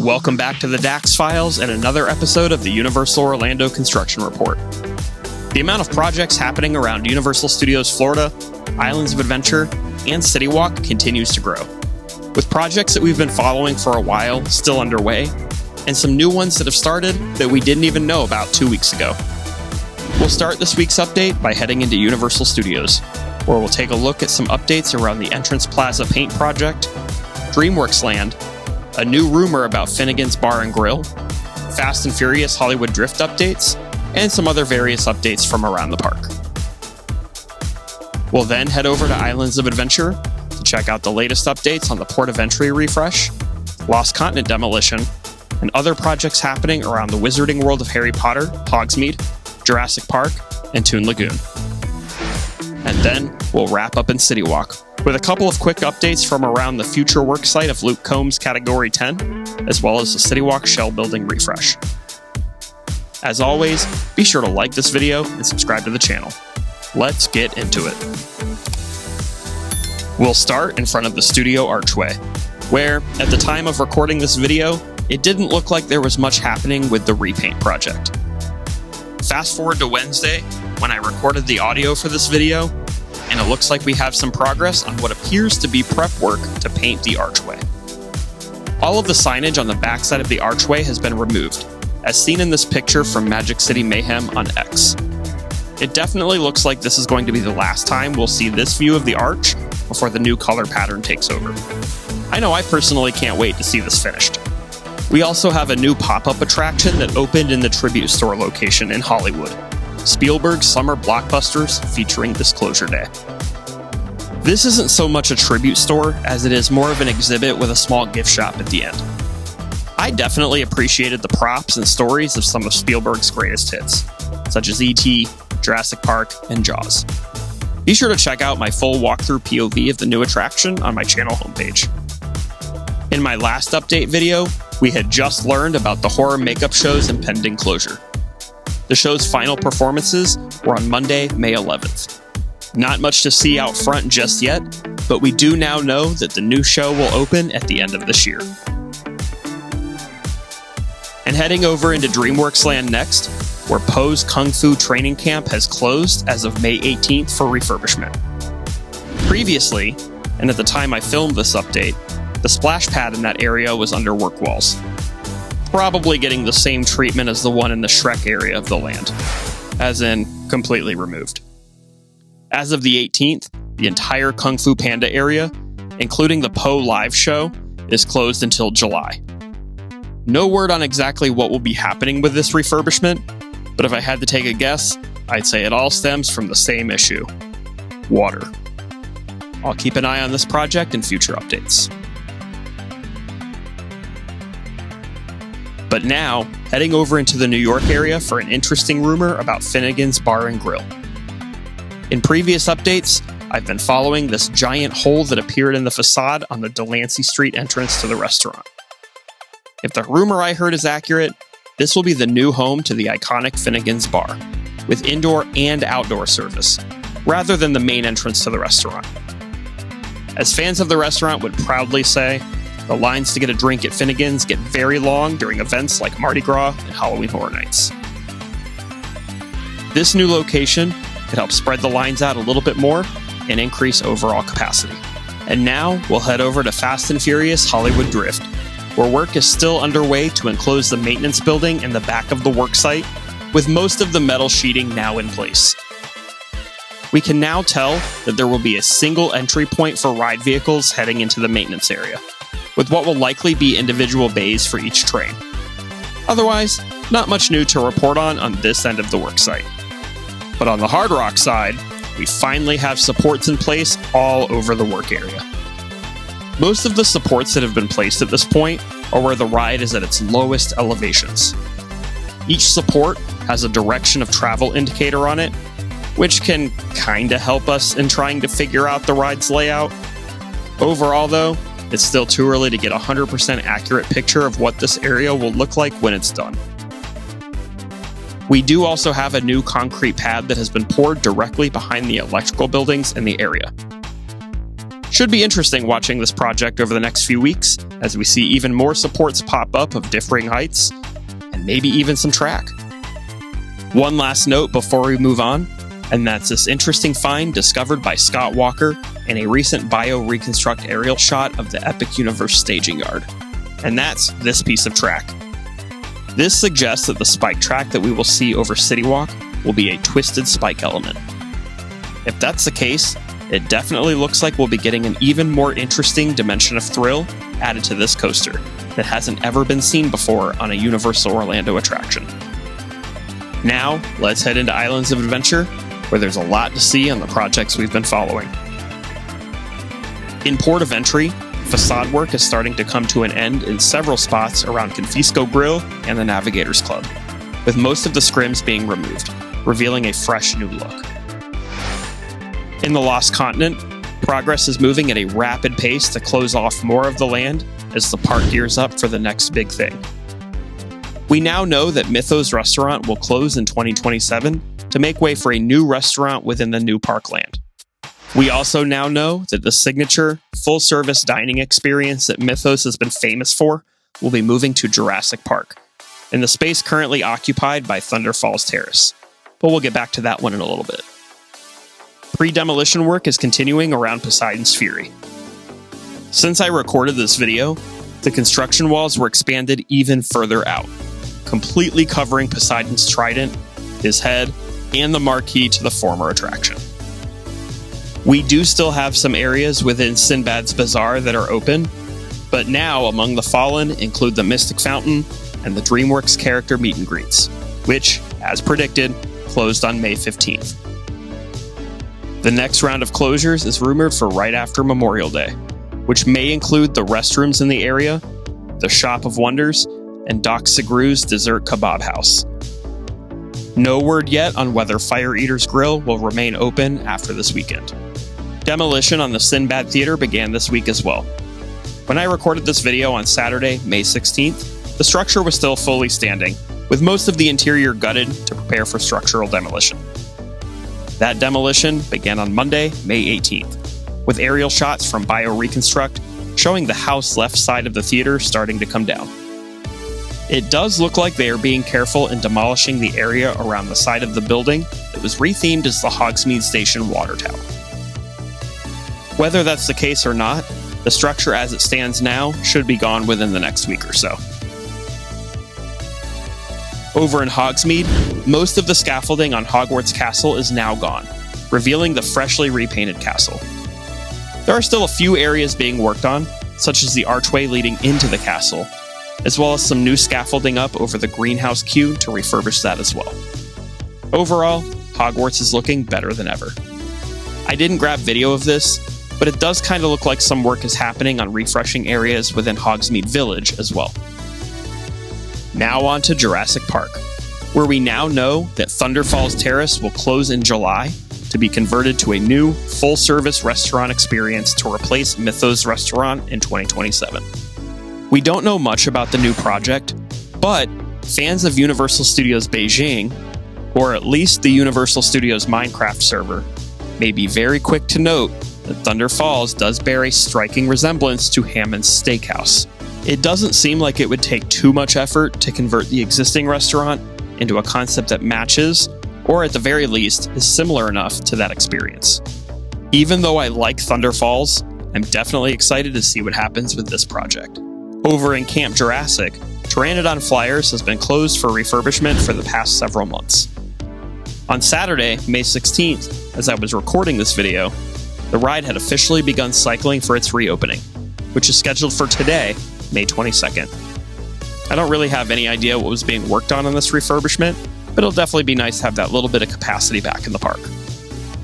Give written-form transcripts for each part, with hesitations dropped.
Welcome back to the Dax Files and another episode of the Universal Orlando Construction Report. The amount of projects happening around Universal Studios Florida, Islands of Adventure, and CityWalk continues to grow, with projects that we've been following for a while still underway, and some new ones that have started that we didn't even know about 2 weeks ago. We'll start this week's update by heading into Universal Studios, where we'll take a look at some updates around the Entrance Plaza paint project, Dreamworks Land, a new rumor about Finnegan's Bar and Grill, Fast and Furious Hollywood Drift updates, and some other various updates from around the park. We'll then head over to Islands of Adventure to check out the latest updates on the Port of Entry refresh, Lost Continent demolition, and other projects happening around the Wizarding World of Harry Potter, Hogsmeade, Jurassic Park, and Toon Lagoon. And then we'll wrap up in CityWalk with a couple of quick updates from around the future work site of Luke Combs Category 10, as well as the CityWalk shell building refresh. As always, be sure to like this video and subscribe to the channel. Let's get into it. We'll start in front of the studio archway, where, at the time of recording this video, it didn't look like there was much happening with the repaint project. Fast forward to Wednesday, when I recorded the audio for this video, and it looks like we have some progress on what appears to be prep work to paint the archway. All of the signage on the backside of the archway has been removed, as seen in this picture from Magic City Mayhem on X. It definitely looks like this is going to be the last time we'll see this view of the arch before the new color pattern takes over. I know I personally can't wait to see this finished. We also have a new pop-up attraction that opened in the Tribute Store location in Hollywood, Spielberg's Summer Blockbusters featuring Disclosure Day. This isn't so much a tribute store as it is more of an exhibit with a small gift shop at the end. I definitely appreciated the props and stories of some of Spielberg's greatest hits, such as E.T., Jurassic Park, and Jaws. Be sure to check out my full walkthrough POV of the new attraction on my channel homepage. In my last update video, we had just learned about the horror makeup show's impending closure. The show's final performances were on Monday, May 11th. Not much to see out front just yet, but we do now know that the new show will open at the end of this year. And heading over into Dreamworks Land next, where Poe's Kung Fu training camp has closed as of May 18th for refurbishment. Previously, and at the time I filmed this update, the splash pad in that area was under work walls, probably getting the same treatment as the one in the Shrek area of the land, as in completely removed. As of the 18th, the entire Kung Fu Panda area, including the Poe live show, is closed until July. No word on exactly what will be happening with this refurbishment, but if I had to take a guess, I'd say it all stems from the same issue: water. I'll keep an eye on this project in future updates. But now, heading over into the New York area for an interesting rumor about Finnegan's Bar and Grill. In previous updates, I've been following this giant hole that appeared in the facade on the Delancey Street entrance to the restaurant. If the rumor I heard is accurate, this will be the new home to the iconic Finnegan's Bar, with indoor and outdoor service, rather than the main entrance to the restaurant. As fans of the restaurant would proudly say, the lines to get a drink at Finnegan's get very long during events like Mardi Gras and Halloween Horror Nights. This new location could help spread the lines out a little bit more and increase overall capacity. And now we'll head over to Fast and Furious Hollywood Drift, where work is still underway to enclose the maintenance building in the back of the work site, with most of the metal sheeting now in place. We can now tell that there will be a single entry point for ride vehicles heading into the maintenance area, with what will likely be individual bays for each train. Otherwise, not much new to report on this end of the work site. But on the Hard Rock side, we finally have supports in place all over the work area. Most of the supports that have been placed at this point are where the ride is at its lowest elevations. Each support has a direction of travel indicator on it, which can kinda help us in trying to figure out the ride's layout. Overall though, it's still too early to get a 100% accurate picture of what this area will look like when it's done. We do also have a new concrete pad that has been poured directly behind the electrical buildings in the area. Should be interesting watching this project over the next few weeks as we see even more supports pop up of differing heights, and maybe even some track. One last note before we move on, and that's this interesting find discovered by Scott Walker in a recent bio-reconstruct aerial shot of the Epic Universe staging yard. And that's this piece of track. This suggests that the spike track that we will see over CityWalk will be a twisted spike element. If that's the case, it definitely looks like we'll be getting an even more interesting dimension of thrill added to this coaster that hasn't ever been seen before on a Universal Orlando attraction. Now, let's head into Islands of Adventure, where there's a lot to see on the projects we've been following. In Port of Entry, facade work is starting to come to an end in several spots around Confisco Grill and the Navigators Club, with most of the scrims being removed, revealing a fresh new look. In the Lost Continent, progress is moving at a rapid pace to close off more of the land as the park gears up for the next big thing. We now know that Mythos Restaurant will close in 2027 to make way for a new restaurant within the new parkland. We also now know that the signature, full-service dining experience that Mythos has been famous for will be moving to Jurassic Park, in the space currently occupied by Thunder Falls Terrace, but we'll get back to that one in a little bit. Pre-demolition work is continuing around Poseidon's Fury. Since I recorded this video, the construction walls were expanded even further out, completely covering Poseidon's trident, his head, and the marquee to the former attraction. We do still have some areas within Sinbad's Bazaar that are open, but now among the fallen include the Mystic Fountain and the Dreamworks character meet and greets, which, as predicted, closed on May 15th. The next round of closures is rumored for right after Memorial Day, which may include the restrooms in the area, the Shop of Wonders, and Doc Segru's Dessert Kebab House. No word yet on whether Fire Eater's Grill will remain open after this weekend. Demolition on the Sinbad Theater began this week as well. When I recorded this video on Saturday, May 16th, the structure was still fully standing, with most of the interior gutted to prepare for structural demolition. That demolition began on Monday, May 18th, with aerial shots from Bio-Reconstruct showing the house left side of the theater starting to come down. It does look like they are being careful in demolishing the area around the side of the building that was rethemed as the Hogsmeade Station Water Tower. Whether that's the case or not, the structure as it stands now should be gone within the next week or so. Over in Hogsmeade, most of the scaffolding on Hogwarts Castle is now gone, revealing the freshly repainted castle. There are still a few areas being worked on, such as the archway leading into the castle, as well as some new scaffolding up over the greenhouse queue to refurbish that as well. Overall, Hogwarts is looking better than ever. I didn't grab video of this, but it does kind of look like some work is happening on refreshing areas within Hogsmeade Village as well. Now on to Jurassic Park, where we now know that Thunder Falls Terrace will close in July to be converted to a new, full-service restaurant experience to replace Mythos Restaurant in 2027. We don't know much about the new project, but fans of Universal Studios Beijing, or at least the Universal Studios Minecraft server, may be very quick to note that Thunder Falls does bear a striking resemblance to Hammond's Steakhouse. It doesn't seem like it would take too much effort to convert the existing restaurant into a concept that matches, or at the very least, is similar enough to that experience. Even though I like Thunder Falls, I'm definitely excited to see what happens with this project. Over in Camp Jurassic, Pteranodon Flyers has been closed for refurbishment for the past several months. On Saturday, May 16th, as I was recording this video, the ride had officially begun cycling for its reopening, which is scheduled for today, May 22nd. I don't really have any idea what was being worked on this refurbishment, but it'll definitely be nice to have that little bit of capacity back in the park.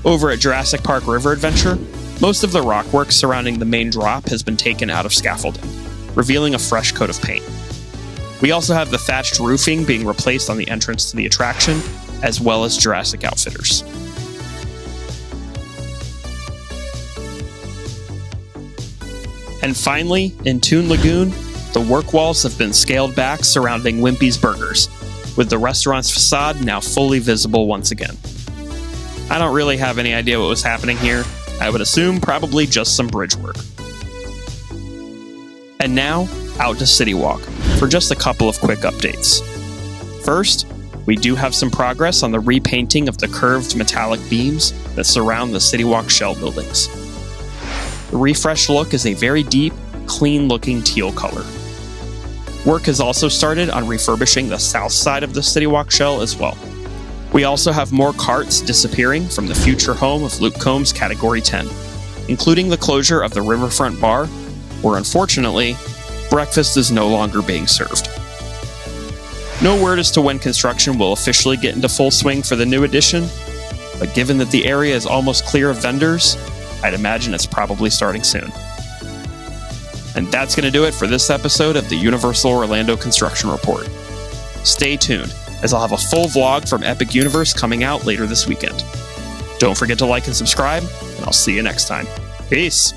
Over at Jurassic Park River Adventure, most of the rock work surrounding the main drop has been taken out of scaffolding, revealing a fresh coat of paint. We also have the thatched roofing being replaced on the entrance to the attraction, as well as Jurassic Outfitters. And finally, in Toon Lagoon, the work walls have been scaled back surrounding Wimpy's Burgers, with the restaurant's facade now fully visible once again. I don't really have any idea what was happening here, I would assume probably just some bridge work. And now, out to CityWalk for just a couple of quick updates. First, we do have some progress on the repainting of the curved metallic beams that surround the CityWalk shell buildings. The refreshed look is a very deep, clean-looking teal color. Work has also started on refurbishing the south side of the CityWalk shell as well. We also have more carts disappearing from the future home of Luke Combs' Category 10, including the closure of the Riverfront Bar, where unfortunately, breakfast is no longer being served. No word as to when construction will officially get into full swing for the new addition, but given that the area is almost clear of vendors, I'd imagine it's probably starting soon. And that's going to do it for this episode of the Universal Orlando Construction Report. Stay tuned, as I'll have a full vlog from Epic Universe coming out later this weekend. Don't forget to like and subscribe, and I'll see you next time. Peace!